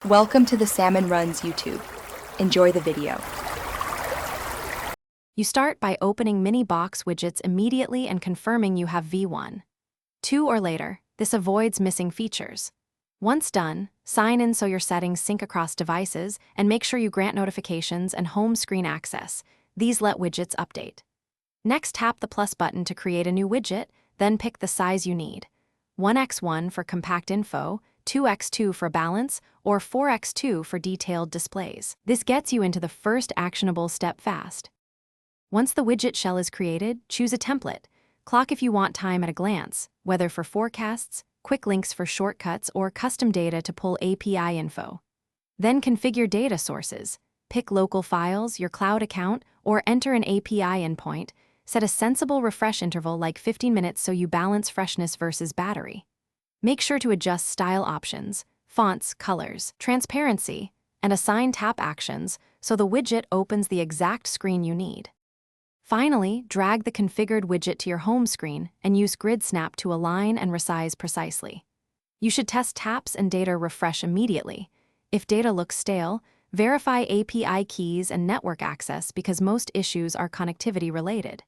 Welcome to the Salmon Runs YouTube. Enjoy the video. You start by opening Mini Box Widgets immediately and confirming you have V1. 2 or later, this avoids missing features. Once done, sign in so your settings sync across devices and make sure you grant notifications and home screen access. These let widgets update. Next, tap the plus button to create a new widget, then pick the size you need. 1x1 for compact info, 2x2 for balance, or 4x2 for detailed displays. This gets you into the first actionable step fast. Once the widget shell is created, choose a template. Clock if you want time at a glance, whether for forecasts, quick links for shortcuts, or custom data to pull API info. Then configure data sources. Pick local files, your cloud account, or enter an API endpoint. Set a sensible refresh interval like 15 minutes so you balance freshness versus battery. Make sure to adjust style options, fonts, colors, transparency, and assign tap actions so the widget opens the exact screen you need. Finally, drag the configured widget to your home screen and use Grid Snap to align and resize precisely. You should test taps and data refresh immediately. If data looks stale, verify API keys and network access because most issues are connectivity related.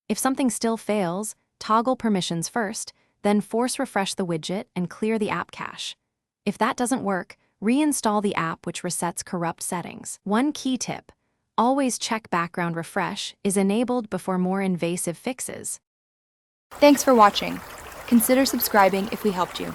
If something still fails, toggle permissions first, then force refresh the widget and clear the app cache. If that doesn't work, reinstall the app, which resets corrupt settings. One key tip: always check background refresh is enabled before more invasive fixes. Thanks for watching. Consider subscribing if we helped you.